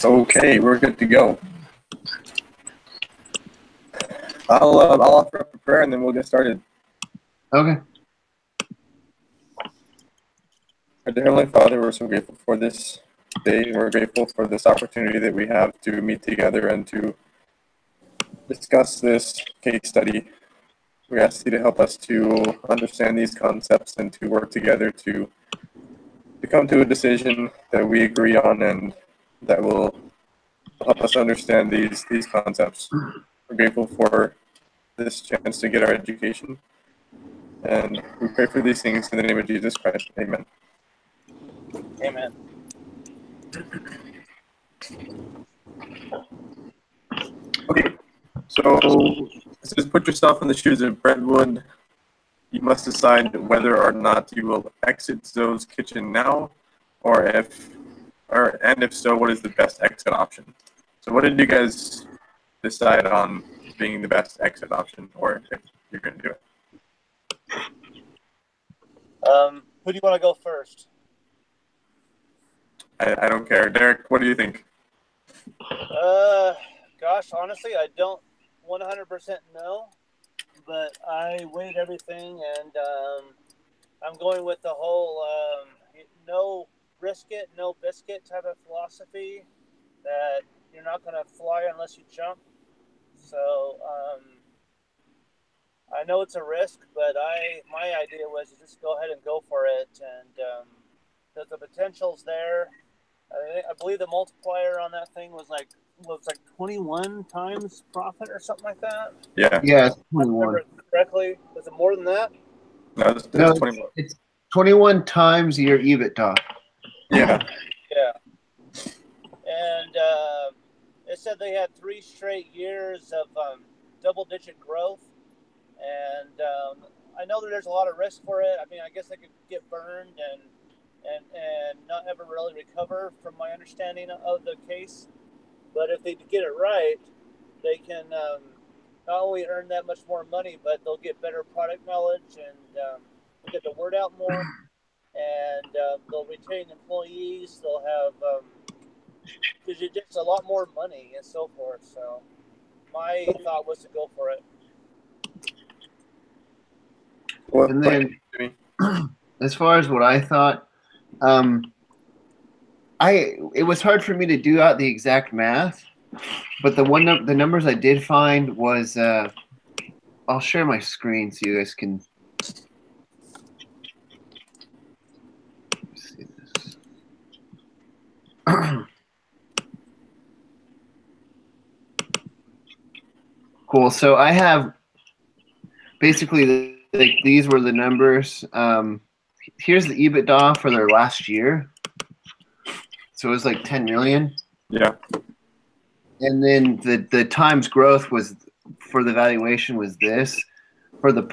Okay, we're good to go. I'll offer up a prayer and then we'll get started. Okay. Our dear Heavenly Father, we're so grateful for this day. We're grateful for this opportunity that we have to meet together and to discuss this case study. We ask you to help us to understand these concepts and to work together to come to a decision that we agree on and that will help us understand these concepts. We're grateful for this chance to get our education. And we pray for these things in the name of Jesus Christ. Amen. Amen. Okay, so this is put yourself in the shoes of Brentwood. You must decide whether or not you will exit Zoe's kitchen now, and if so, what is the best exit option? So what did you guys decide on being the best exit option, or if you're going to do it? Who do you want to go first? I don't care. Derek, what do you think? Gosh, honestly, I don't 100% know, but I weighed everything, and I'm going with the whole no risk it, no biscuit type of philosophy that you're not going to fly unless you jump. So I know it's a risk, but my idea was to just go ahead and go for it, and the potential's there. I believe the multiplier on that thing was like 21 times profit or something like that. Yeah. Yeah, it's If I 21. remember correctly. Was it more than that? No, it's No, 21. it's 21 times your EBITDA. Yeah. Yeah. And it said they had 3 straight years of double-digit growth. And I know that there's a lot of risk for it. I mean, I guess they could get burned and not ever really recover, from my understanding of the case. But if they get it right, they can not only earn that much more money, but they'll get better product knowledge and they'll get the word out more. And they'll retain employees. They'll have just a lot more money and so forth. So my thought was to go for it. And then, as far as what I thought, it was hard for me to do out the exact math, but the numbers I did find was I'll share my screen so you guys can see this. Cool. So I have basically these were the numbers. Here's the EBITDA for their last year. So it was like 10 million. Yeah. And then the times growth was for the valuation was this. For the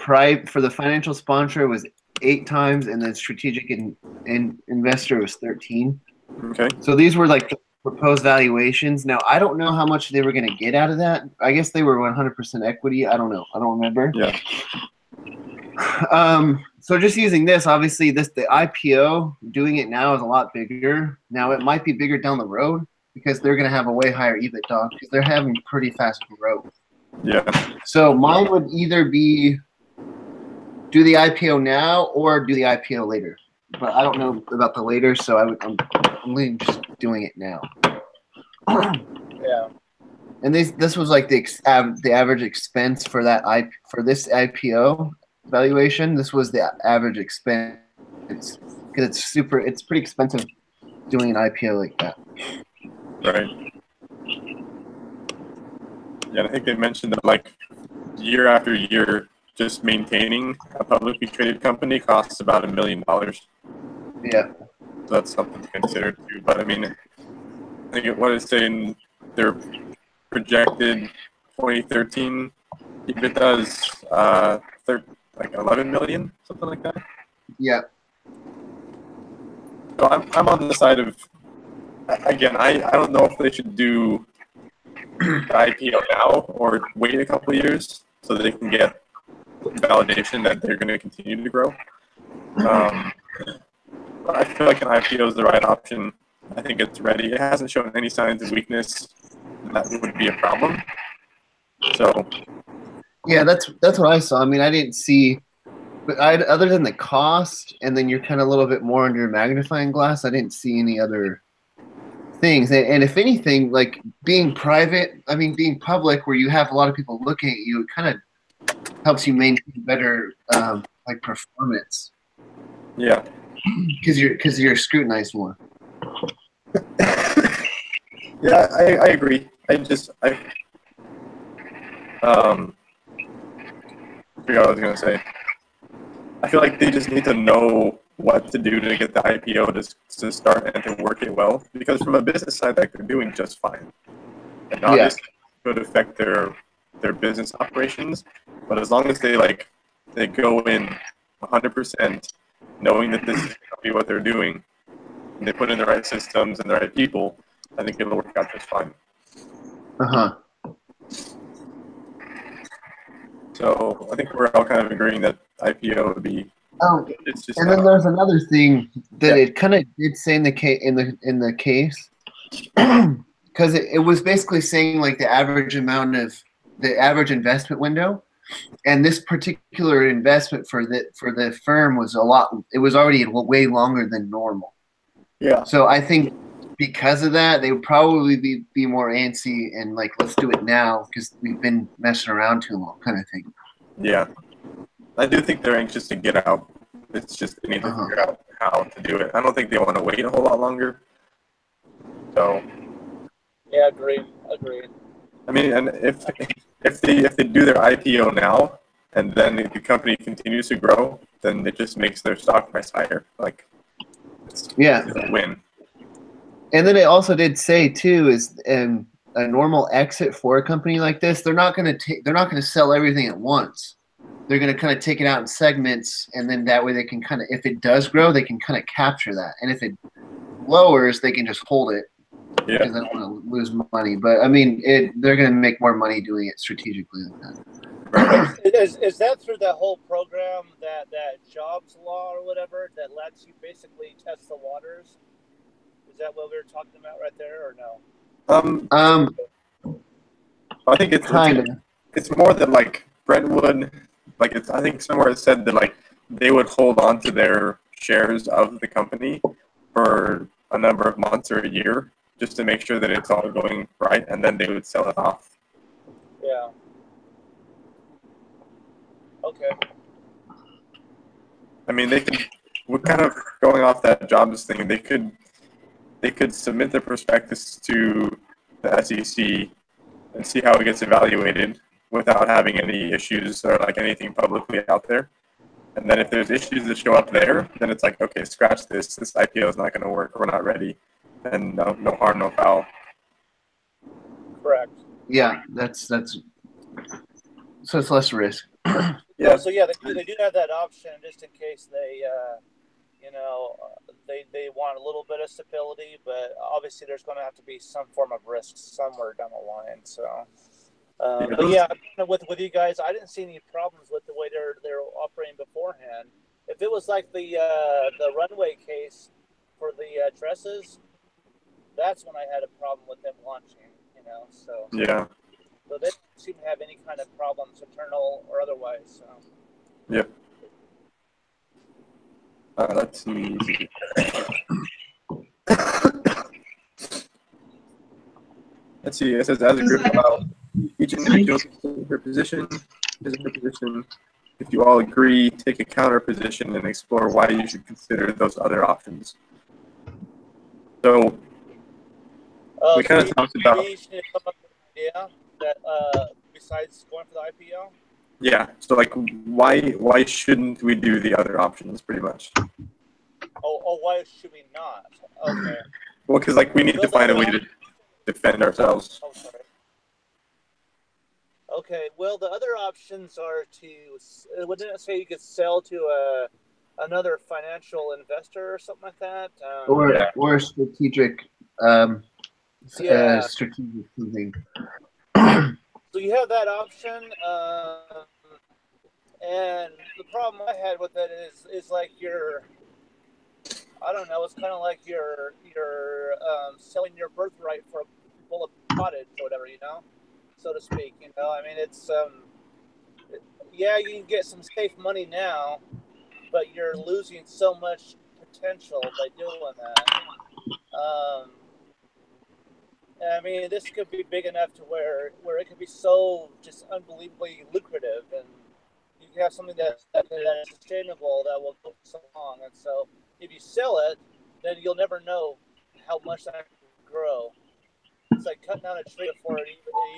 financial sponsor was 8 times, and the strategic investor was 13. Okay. So these were like the proposed valuations. Now I don't know how much they were going to get out of that. I guess they were 100% equity. I don't know. I don't remember. Yeah. So just using this, obviously the IPO, doing it now is a lot bigger. Now it might be bigger down the road because they're going to have a way higher EBITDA because they're having pretty fast growth. Yeah. So mine would either be do the IPO now or do the IPO later. But I don't know about the later, so I'm leaning just doing it now. Yeah. And this was like the average expense for this IPO valuation. This was the average expense because it's pretty expensive doing an IPO like that. Right. Yeah, I think they mentioned that like year after year, just maintaining a publicly traded company costs about $1 million. Yeah. So that's something to consider too. But I mean, I think what it's saying, their projected 2013 EBITDA is like 11 million, something like that. Yeah. So I'm on the side of, again, I don't know if they should do the IPO now or wait a couple of years so they can get validation that they're going to continue to grow. But I feel like an IPO is the right option. I think it's ready. It hasn't shown any signs of weakness that would be a problem. So Yeah, that's what I saw. I mean, I didn't see, but other than the cost, and then you're kind of a little bit more under a magnifying glass. I didn't see any other things. And if anything, like being private, I mean, being public, where you have a lot of people looking at you, it kind of helps you maintain better like performance. yeah, because you're scrutinized more. yeah, I agree. I forgot what I was gonna say. I feel like they just need to know what to do to get the IPO to start and to work it well. Because from a business side, like, they're doing just fine. And obviously, it could affect their business operations. But as long as they go in 100%, knowing that this is going to be what they're doing, and they put in the right systems and the right people, I think it'll work out just fine. So I think we're all kind of agreeing that IPO would be. Oh, it's just and then there's another thing that it kind of did say in the case, because it was basically saying like the average investment window, and this particular investment for the firm was it was already way longer than normal. Yeah. So I think because of that, they would probably be more antsy and like, let's do it now because we've been messing around too long, kind of thing. Yeah, I do think they're anxious to get out. It's just they need to figure out how to do it. I don't think they want to wait a whole lot longer. So. Yeah, agreed. I mean, and if they do their IPO now, and then the company continues to grow, then it just makes their stock price higher. Like, it's a win. And then it also did say too is a normal exit for a company like this, they're not going to sell everything at once. They're going to kind of take it out in segments, and then that way they can kind of, if it does grow, they can kind of capture that, and if it lowers, they can just hold it. Yeah. Because they don't want to lose money. But I mean, they're going to make more money doing it strategically like that. Is that through that whole program, that jobs law or whatever, that lets you basically test the waters? Is that what we were talking about right there, or no? I think it's more that like Brentwood, like I think somewhere it said that like they would hold on to their shares of the company for a number of months or a year, just to make sure that it's all going right, and then they would sell it off. Yeah. Okay. I mean, we're kind of going off that jobs thing. They could submit the prospectus to the SEC and see how it gets evaluated without having any issues or like anything publicly out there. And then if there's issues that show up there, then it's like, okay, scratch this. This IPO is not going to work. We're not ready. And no harm, no foul. Correct. Yeah, that's so it's less risk. Yeah. So yeah, they do have that option just in case they, they want a little bit of stability, but obviously there's going to have to be some form of risk somewhere down the line. So, but yeah, with you guys, I didn't see any problems with the way they're operating beforehand. If it was like the runway case for the dresses, that's when I had a problem with them launching. So yeah. So they don't seem to have any kind of problems, internal or otherwise. So. Yep. Let's see. Let's see. It says, as a group, about each individual in her position is in her position. If you all agree, take a counter position and explore why you should consider those other options. So we kind of talked about. Yeah, that besides going for the IPO. Yeah. So like, why shouldn't we do the other options? Pretty much. Oh, why should we not? Okay. Well, because like we need to find a way to defend ourselves. Oh, sorry. Okay. Well, the other options are to. Wouldn't it say you could sell to another financial investor or something like that? Or strategic. Strategic something. So you have that option, and the problem I had with it is like I don't know. It's kind of like you're selling your birthright for a bowl of pottage or whatever, so to speak. I mean, it's yeah, you can get some safe money now, but you're losing so much potential by doing that. I mean, this could be big enough to where it could be so just unbelievably lucrative, and you can have something that is sustainable that will go for so long. And so, if you sell it, then you'll never know how much that can grow. It's like cutting down a tree before it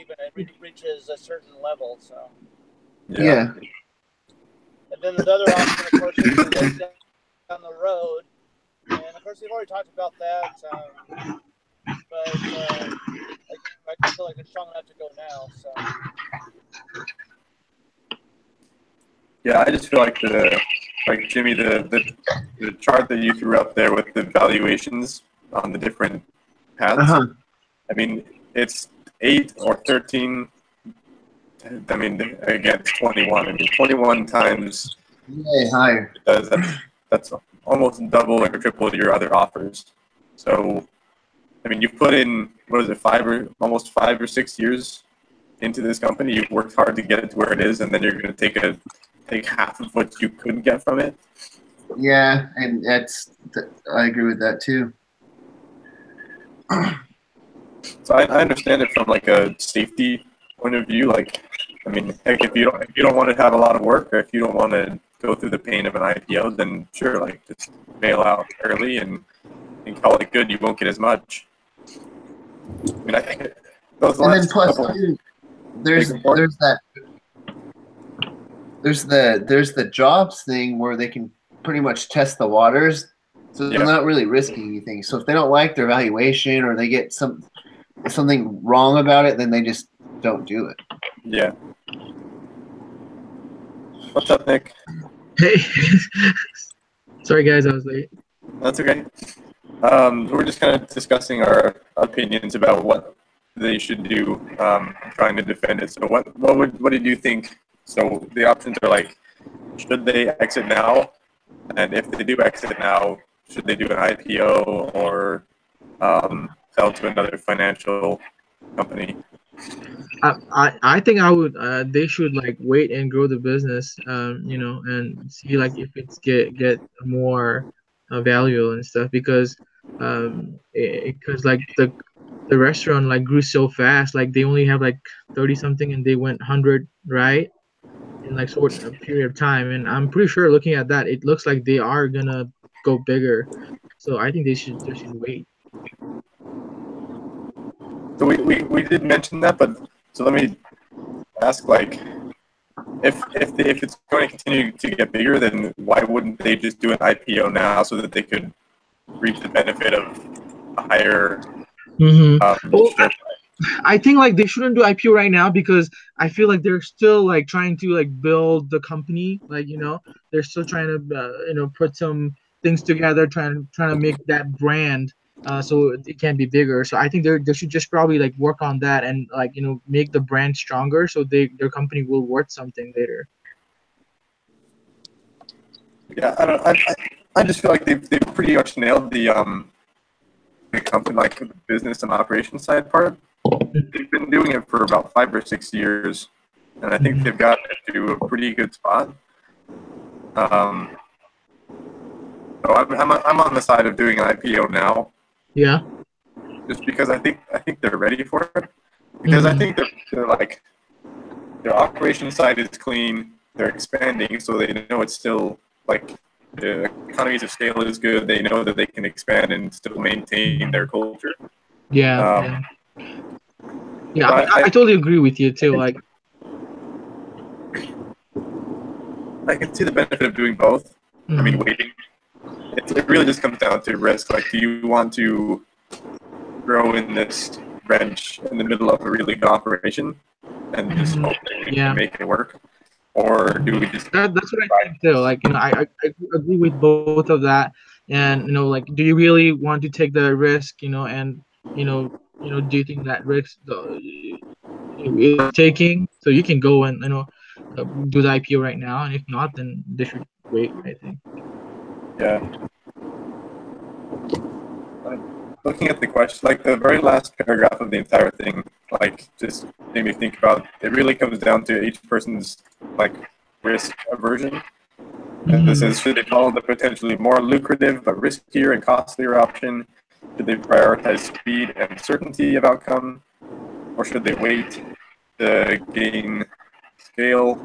even reaches a certain level. So, Yeah. and then the other option, of course, is to go down the road, and of course, we've already talked about that. But I don't feel like it's strong enough to go now. So. Yeah, I just feel like Jimmy, the chart that you threw up there with the valuations on the different paths. I mean, it's 8 or 13. I mean, again, it's 21. I mean, 21 times. Way higher. That's almost double or triple your other offers. So, I mean, you've put in, what is it, almost 5 or 6 years into this company. You've worked hard to get it to where it is, and then you're going to take half of what you could get from it. Yeah, and I agree with that too. So I understand it from like a safety point of view. Like, I mean, heck, if you don't want to have a lot of work, or if you don't want to go through the pain of an IPO, then sure, like just bail out early and call it good. You won't get as much. I mean, I think those and last then plus couple, too, there's the jobs thing where they can pretty much test the waters, so they're not really risking anything. So if they don't like their valuation or they get something wrong about it, then they just don't do it. Yeah. What's up, Nick? Hey. Sorry, guys, I was late. That's okay. We're just kind of discussing our opinions about what they should do, trying to defend it. So what did you think? So the options are like, should they exit now? And if they do exit now, should they do an IPO or sell to another financial company? I think they should like wait and grow the business, and see like if it's get more value and stuff, because like the restaurant like grew so fast, like they only have like 30 something and they went 100, right, in like short a period of time. And I'm pretty sure looking at that, it looks like they are gonna go bigger. So I think they should wait. So we did mention that, but so let me ask, like, if it's going to continue to get bigger, then why wouldn't they just do an IPO now so that they could reap the benefit of a higher share price? I think like they shouldn't do IPO right now because I feel like they're still like trying to like build the company, like they're still trying to put some things together, trying to make that brand so it can be bigger. So I think they should just probably like work on that and like make the brand stronger so their company will worth something later. Yeah, I just feel like they've pretty much nailed the company, like the business and operations side part. They've been doing it for about 5 or 6 years, and I think they've got it to a pretty good spot. So I'm on the side of doing an IPO now. Yeah. Just because I think they're ready for it. Because I think they're like, their operation side is clean. They're expanding, so they know it's still like the economies of scale is good. They know that they can expand and still maintain their culture. Yeah. I totally agree with you too. Like, I can see the benefit of doing both. I mean, waiting. It really just comes down to risk. Like, do you want to grow in this wrench in the middle of a really good operation and just hope that we can make it work? Or do we just... That's what I think too. Like, I agree with both of that. And, like, do you really want to take the risk, and, do you think that risk is taking? So you can go and, do the IPO right now. And if not, then they should wait, I think. Yeah. Like, looking at the question, like the very last paragraph of the entire thing, like just made me think about it. Really comes down to each person's like risk aversion. And this is, should they follow the potentially more lucrative but riskier and costlier option? Should they prioritize speed and certainty of outcome? Or should they wait to gain scale?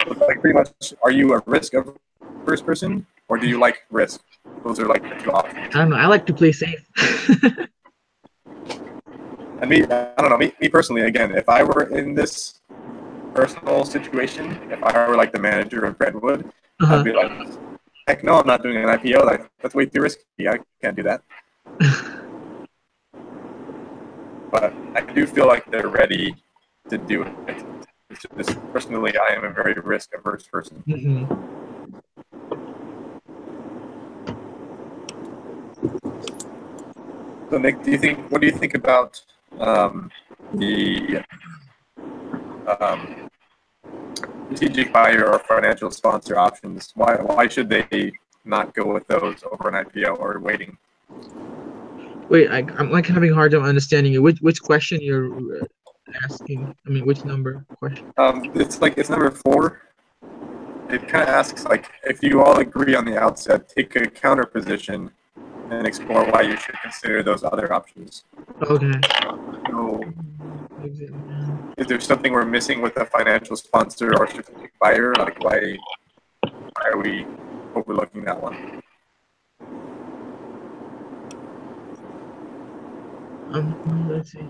Like pretty much, are you a risk averse person or do you like risk? Those are like the two options. I don't know. I like to play safe. And me, I don't know, me personally, again, if I were in this personal situation, if I were like the manager of Brentwood, I'd be like, heck no, I'm not doing an IPO. Like, that's way too risky. I can't do that. But I do feel like they're ready to do it. It's just, personally, I am a very risk-averse person. So, Nick, what do you think about the strategic buyer or financial sponsor options? Why should they not go with those over an IPO or waiting? Wait, I'm like having a hard time understanding you. Which question you're asking? I mean, which number question? It's number 4. It kind of asks like, if you all agree on the outset, take a counter position and explore why you should consider those other options. Okay. So, is there something we're missing with a financial sponsor or strategic buyer? Like, why are we overlooking that one? Let's see.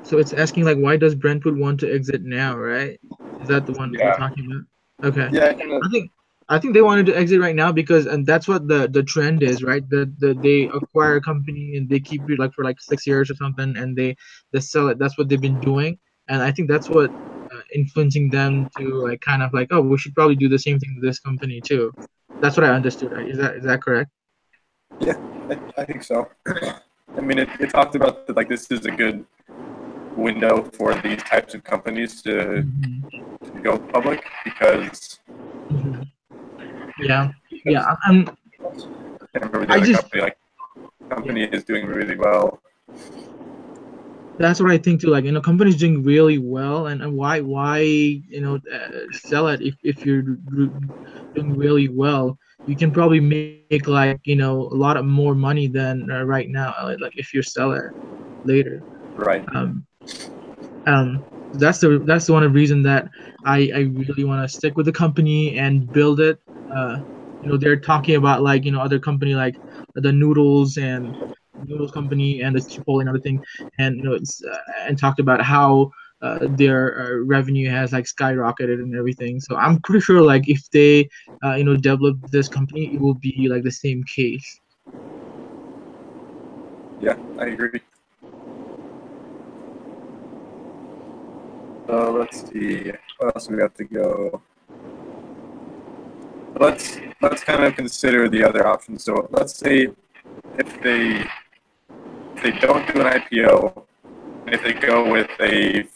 So it's asking like, why does Brentwood want to exit now, right? Is that the one you're talking about? Okay. Yeah. I think they wanted to exit right now because, and that's what the trend is, right? They acquire a company and they keep it like for like 6 years or something, and they sell it. That's what they've been doing, and I think that's what influencing them to like kind of like, oh, we should probably do the same thing to this company too. That's what I understood. Right? Is that correct? Yeah, I think so. I mean, it talked about that, like, this is a good window for these types of companies to go public because yeah. I can't remember the other company is doing really well. That's what I think too. Like, companies doing really well, and why sell it if you're doing really well? You can probably make like a lot of more money than right now. Like if you sell it later. Right. That's the one reason that I really want to stick with the company and build it. They're talking about like other company like the noodles company and the Chipotle and other thing, and it's and talked about how their revenue has like skyrocketed and everything. So I'm pretty sure like if they develop this company, it will be like the same case. Yeah, I agree. So let's see, what else we got to go? Let's kind of consider the other options. So let's say if they don't do an IPO, if they go with a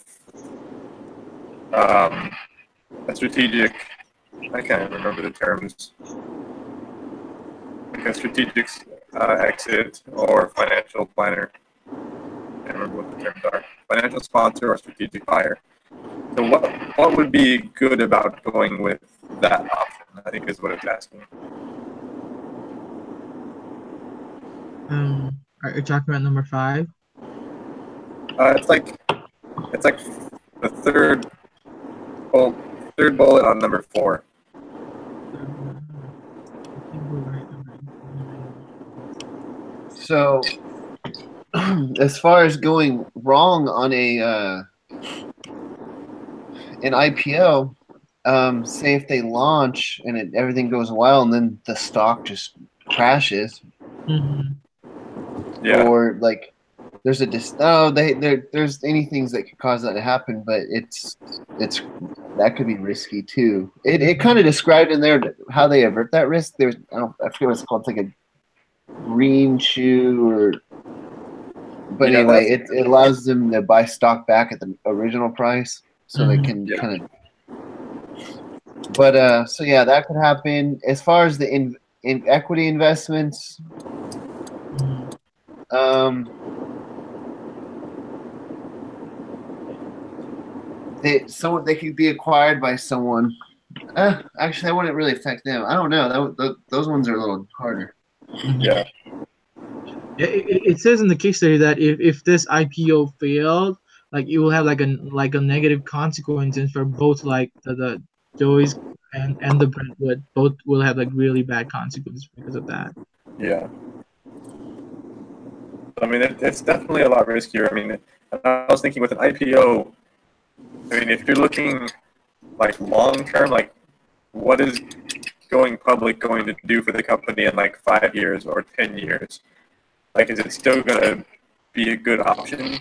strategic, I can't remember the terms, like a strategic exit or financial planner. I can't remember what the terms are. Financial sponsor or strategic buyer. So what would be good about going with that option, I think is what it's asking. Are you talking about number 5? It's like the third bullet on number 4. So, as far as going wrong on an IPO, say if they launch and everything goes well, and then the stock just crashes, or like there's there's any things that could cause that to happen, but it's that could be risky too. It kind of described in there how they avert that risk. There's I forget what it's called. It's like a green shoe but anyway, it allows them to buy stock back at the original price, so they can kind of. But so yeah, that could happen. As far as the in equity investments, Mhm. They could be acquired by someone. Actually, that wouldn't really affect them. I don't know. Those ones are a little harder. Mhm. Yeah. Yeah, it says in the case study that if this IPO failed, like it will have like a negative consequences for both like the Joey's and the Brentwood. Both will have like really bad consequences because of that. Yeah. I mean, it's definitely a lot riskier. I mean, I was thinking with an IPO, I mean, if you're looking like long term, like what is going public going to do for the company in like 5 years or 10 years? Like, is it still going to be a good option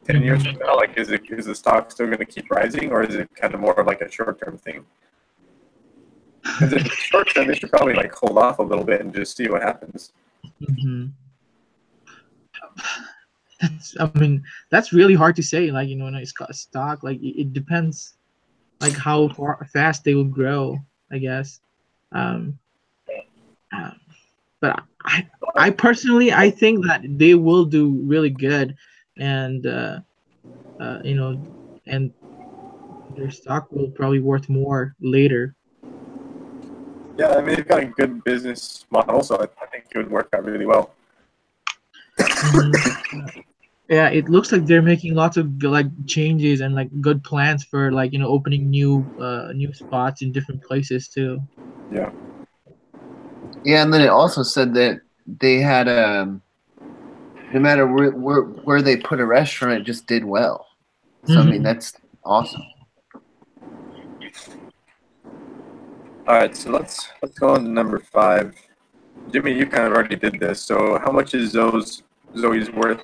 10 years from now? Like, is the stock still going to keep rising, or is it kind of more of like a short term thing? Because if it's short term, they should probably like hold off a little bit and just see what happens. Hmm. I mean, that's really hard to say. Like, when it's got stock, like it depends, like how fast they will grow, I guess. Um, uh, but I personally, I think that they will do really good, and you know, and their stock will probably worth more later. Yeah, I mean, they've got a good business model, so I think it would work out really well. Mhm. Yeah, it looks like they're making lots of like changes and like good plans for like opening new spots in different places too. Yeah. Yeah, and then it also said that they had no matter where they put a restaurant, it just did well. So I mean, Mhm. that's awesome. All right, so let's go on to number 5. Jimmy, you kind of already did this. So, how much is Zoe's worth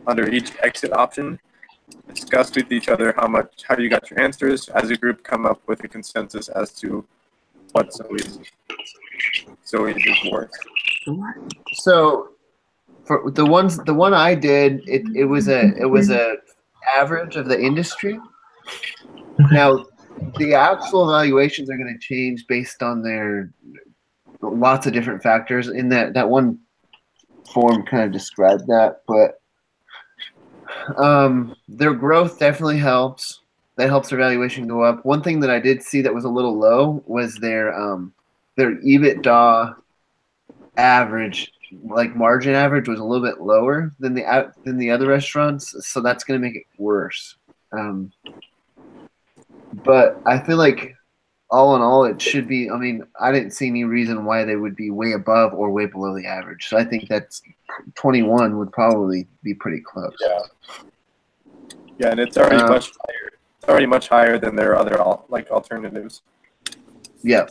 under each exit option? Discuss with each other how you got your answers. As a group, come up with a consensus as to what Zoe's is worth. So for the one I did, it was a average of the industry. Now, the actual evaluations are going to change based on their lots of different factors. In that one form, kind of described that, but their growth definitely helps. That helps their valuation go up. One thing that I did see that was a little low was their EBITDA average, like margin average, was a little bit lower than the other restaurants. So that's going to make it worse. But I feel like all in all, it should be. I mean, I didn't see any reason why they would be way above or way below the average. So I think that's 21 would probably be pretty close. Yeah. Yeah, and it's already much higher. It's already much higher than their other alternatives. Yeah.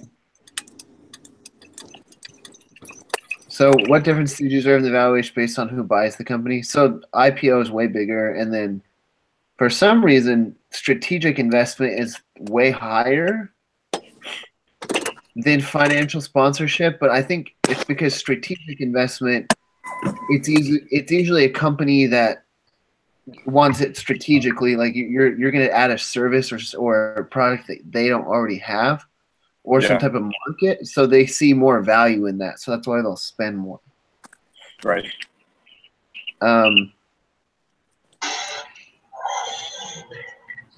So what difference do you observe in the valuation based on who buys the company? So IPO is way bigger, and then for some reason, strategic investment is way higher than financial sponsorship. But I think it's because strategic investment, it's usually a company that wants it strategically. Like you're going to add a service or a product that they don't already have, or some Yeah. type of market, so they see more value in that. So that's why they'll spend more. Right.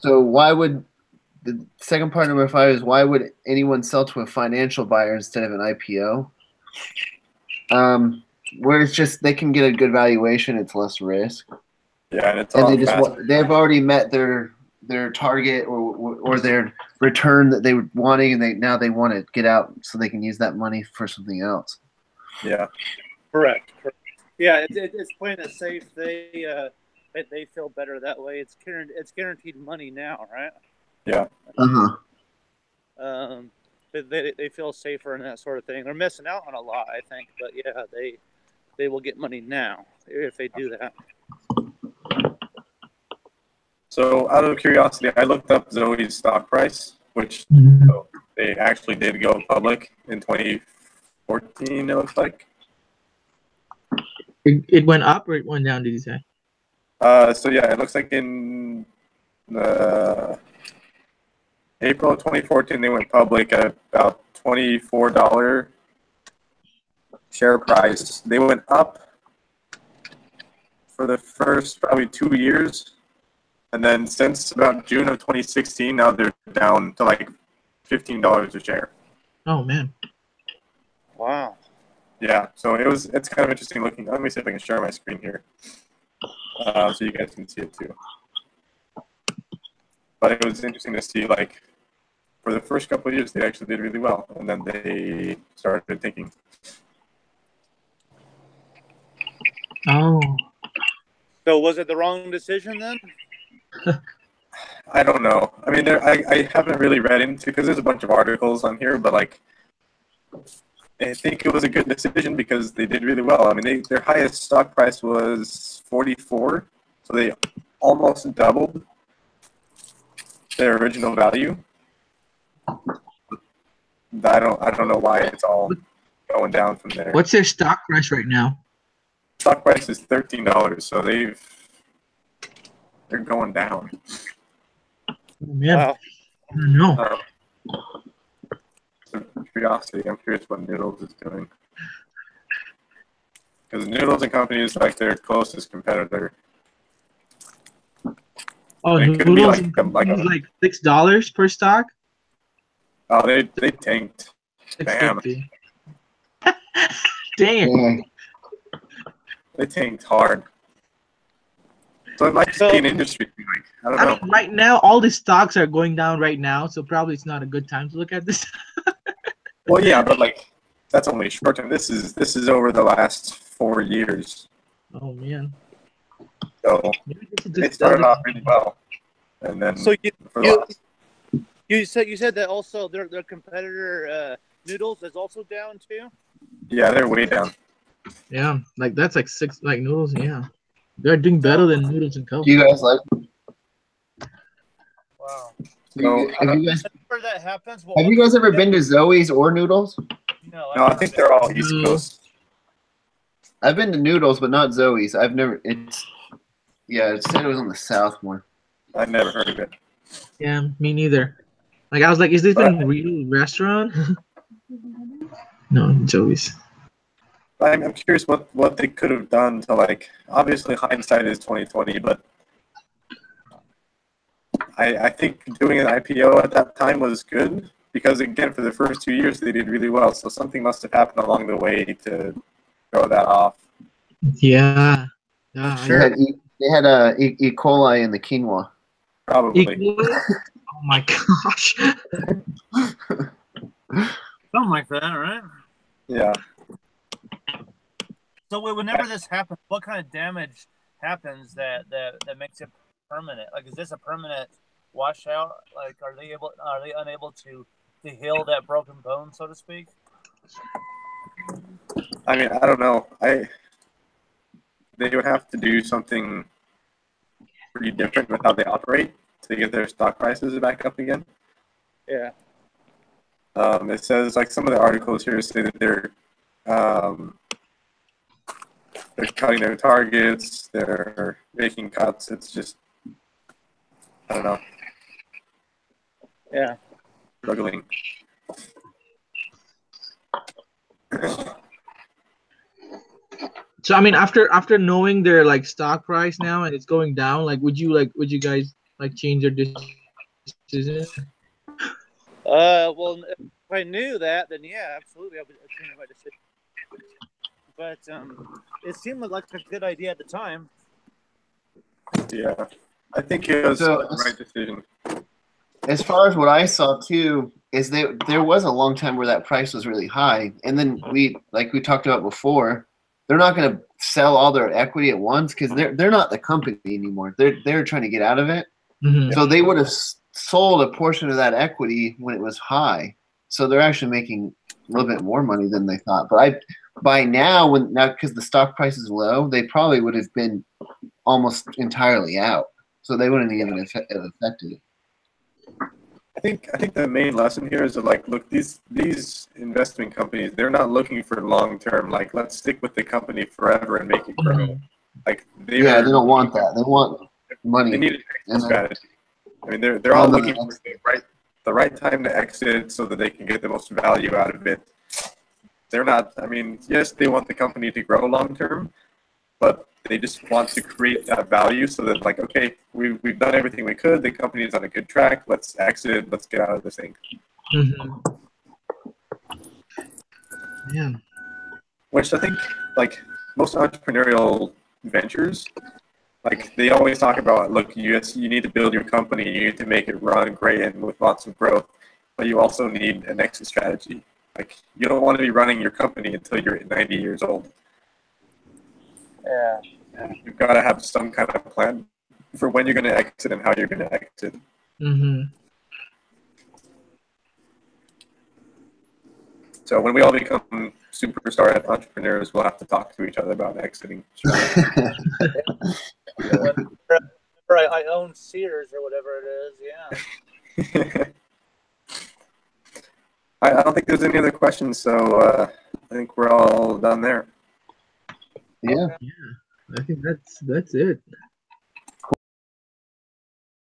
So why would the second part, number 5, is why would anyone sell to a financial buyer instead of an IPO? Where it's just they can get a good valuation, it's less risk, Yeah, and it's and all fast. they've already met their target or their return that they were wanting, and now they want to get out so they can use that money for something else. Yeah. Correct. Yeah, it's playing it safe. They feel better that way. It's guaranteed money now, right? Yeah. They feel safer and that sort of thing. They're missing out on a lot, I think, but yeah, they will get money now if they do that. So, out of curiosity, I looked up Zoe's stock price, which they actually did go public in 2014. It looks like. It went up or it went down? Did you say? So yeah, it looks like in April of 2014 they went public at about $24 share price. They went up for the first probably 2 years. And then since about June of 2016, now they're down to like $15 a share. Oh man. Wow. Yeah, so it's kind of interesting looking. Let me see if I can share my screen here, so you guys can see it too. But it was interesting to see, like, for the first couple of years, they actually did really well, and then they started tanking. Oh. So was it the wrong decision then? I don't know. I mean, I haven't really read into, because there's a bunch of articles on here, but like, I think it was a good decision because they did really well. I mean, their highest stock price was 44, so they almost doubled their original value. I don't know why it's all going down from there. What's their stock price right now? Stock price is $13, so they're going down. Oh, man. Wow. I don't know. So curiosity, I'm curious what Noodles is doing. Because Noodles and Company is like their closest competitor. Oh, It could be Noodles like like $6 per stock. Oh, they tanked. Bam. $6.50. Dang. Yeah. They tanked hard. So it might be an industry thing. Like, I don't know. I mean, right now, all the stocks are going down right now, so probably it's not a good time to look at this. Well, yeah, but like that's only short term. This is over the last 4 years. Oh man. So Maybe this is they just started off really well, and then So for the last, you said that also their competitor Noodles is also down too. yeah, they're way down. Yeah, like that's like six like Noodles. Yeah, they're doing better than Noodles and Co. Do you guys like? Wow. So, Have you guys Whenever that happens, have you guys ever been to Zoe's or Noodles? No, No, I think they're all East No. Coast. I've been to Noodles, but not Zoe's. I've never. It's yeah. It said it was on the south more. I've never heard of it. Yeah, me neither. Like I was like, is this even a real restaurant? No, Joey's. I'm curious what they could have done to, like, obviously hindsight is 2020, but I think doing an IPO at that time was good because, again, for the first 2 years they did really well. So something must have happened along the way to throw that off. Yeah. Yeah. They had E. coli in the quinoa. Probably. Equally? Oh my gosh. something like that, right? Yeah. So whenever this happens, what kind of damage happens that makes it permanent? Like, is this a permanent washout? Like, are they unable to heal that broken bone, so to speak? I mean, I don't know. They would have to do something pretty different with how they operate to get their stock prices back up again. Yeah. It says, like, some of the articles here say that they're cutting their targets, they're making cuts. It's just, I don't know, Yeah. struggling. So I mean, after knowing their like stock price now and it's going down, like would you guys like change your decision? Well, if I knew that, then yeah, absolutely, I would change my decision. But it seemed like a good idea at the time. Yeah, I think it was So- the right decision. As far as what I saw too, is there was a long time where that price was really high, and then we talked about before, they're not going to sell all their equity at once because they're not the company anymore. They're trying to get out of it, Mm-hmm. so they would have sold a portion of that equity when it was high. So they're actually making a little bit more money than they thought. But by now because the stock price is low, they probably would have been almost entirely out. So they wouldn't even have affected it. I think the main lesson here is that, like, look, these investment companies, they're not looking for long term. Like, let's stick with the company forever and make it grow. Mhm. Like, They don't want that. They want money. They need an exit And then- strategy. I mean, they're all On the looking for the right time to exit so that they can get the most value out of it. They're not. I mean, yes, they want the company to grow long term, but They just want to create that value so that, like, okay, we've done everything we could. The company is on a good track. Let's exit. Let's get out of this thing. Mm-hmm. Yeah. Which I think, like, most entrepreneurial ventures, like, they always talk about, look, you need to build your company. You need to make it run great and with lots of growth. But you also need an exit strategy. Like, you don't want to be running your company until you're 90 years old. Yeah. You've got to have some kind of plan for when you're going to exit and how you're going to exit. Mm-hmm. So when we all become superstar entrepreneurs, we'll have to talk to each other about exiting. Whenever I own Sears or whatever it is, yeah. I don't think there's any other questions, so I think we're all done there. Yeah. Yeah. I think that's it.